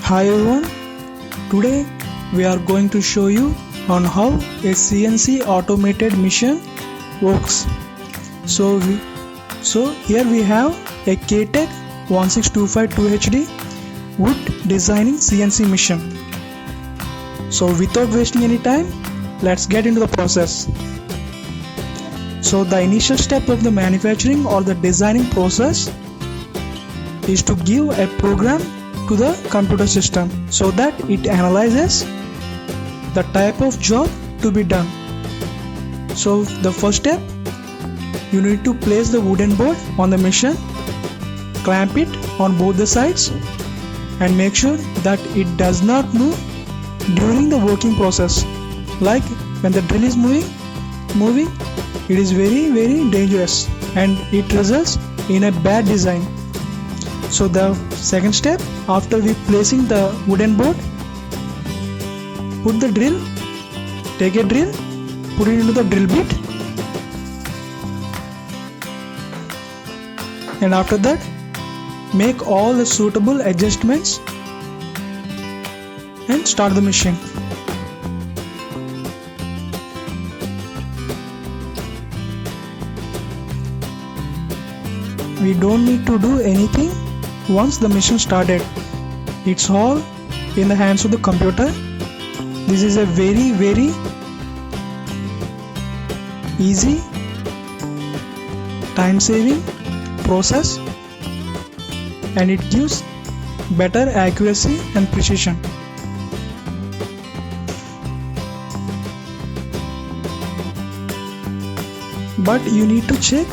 Hi everyone, today we are going to show you on how a CNC automated machine works. So here we have a KTech 16252HD wood designing CNC machine. So without wasting any time, let's get into the process. So the initial step of the manufacturing or the designing process is to give a program to the computer system so that it analyzes the type of job to be done. So the first step, you need to place the wooden board on the machine, clamp it on both the sides and make sure that it does not move during the working process. Like when the drill is moving, it is very dangerous and it results in a bad design. So the second step, after placing the wooden board, take a drill, put it into the drill bit, and after that make all the suitable adjustments and start the machine. We don't need to do anything once the machine started. It's all in the hands of the computer. This is a very easy, time saving process and it gives better accuracy and precision. But you need to check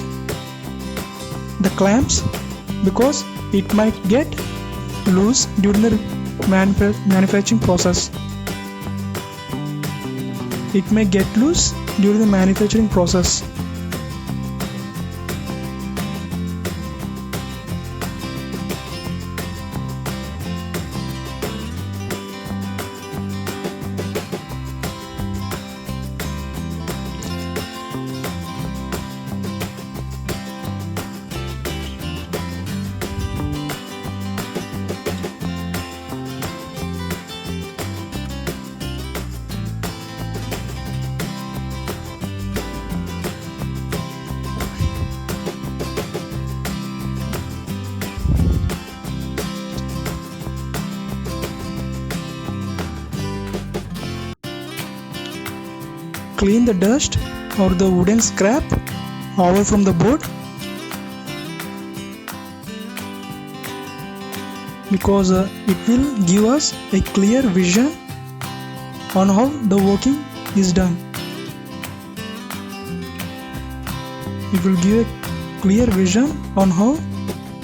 the clamps because it might get loose during the manufacturing process. It may get loose during the manufacturing process. Clean the dust or the wooden scrap away from the board because it will give us a clear vision on how the working is done. It will give a clear vision on how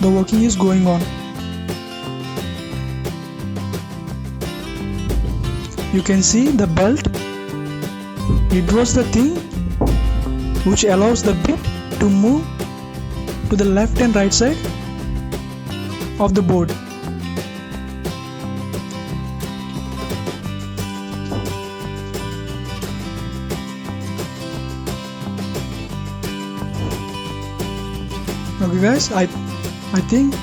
the working is going on. You can see the belt. It was the thing which allows the bit to move to the left and right side of the board. Okay guys, I think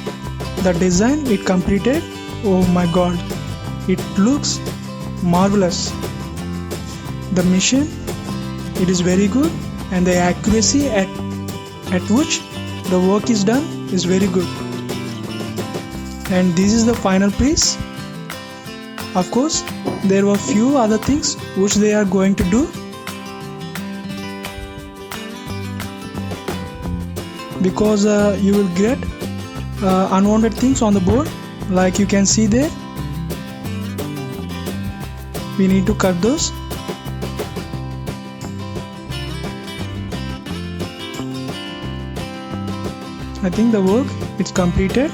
the design it completed. Oh my god, it looks marvelous. The machine, it is very good and the accuracy at which the work is done is very good. And this is the final piece. Of course, there were few other things which they are going to do because you will get unwanted things on the board, like you can see there. We need to cut those. I think the work is completed.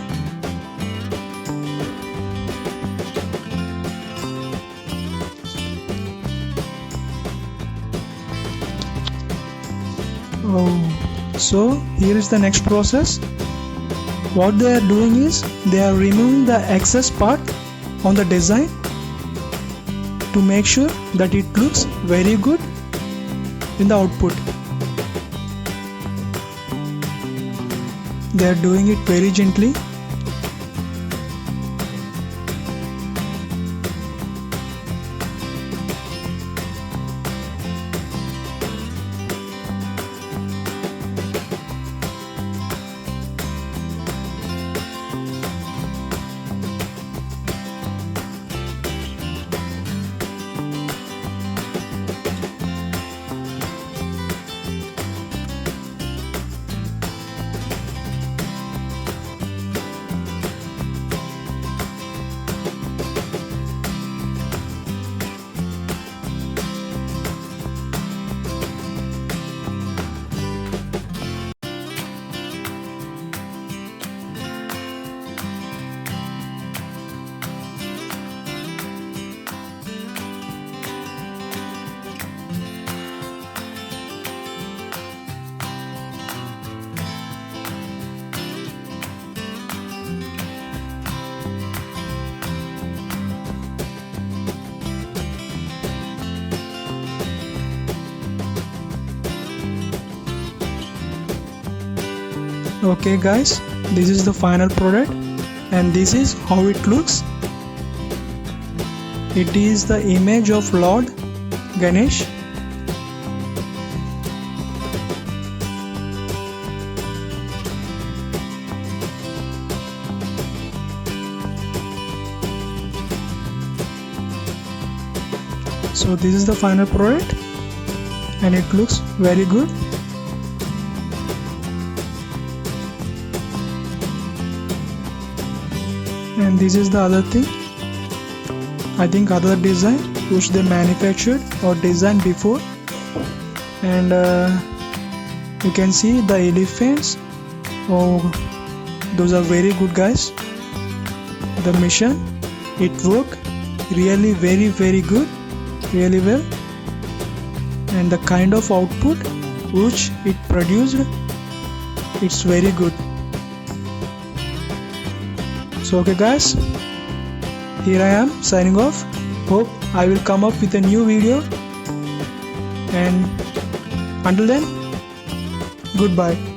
Oh, so here is the next process. What they are doing is they are removing the excess part on the design to make sure that it looks very good in the output. They are doing it very gently Okay guys, this is the final product and this is how it looks. It is the image of Lord Ganesh. So this is the final product and it looks very good. And this is the other thing. I think other design which they manufactured or designed before. And you can see the elephants. Oh, those are very good guys. The mission, it worked really very good, really well. And the kind of output which it produced, it's very good. So okay guys, here I am signing off. Hope I will come up with a new video, and until then, goodbye.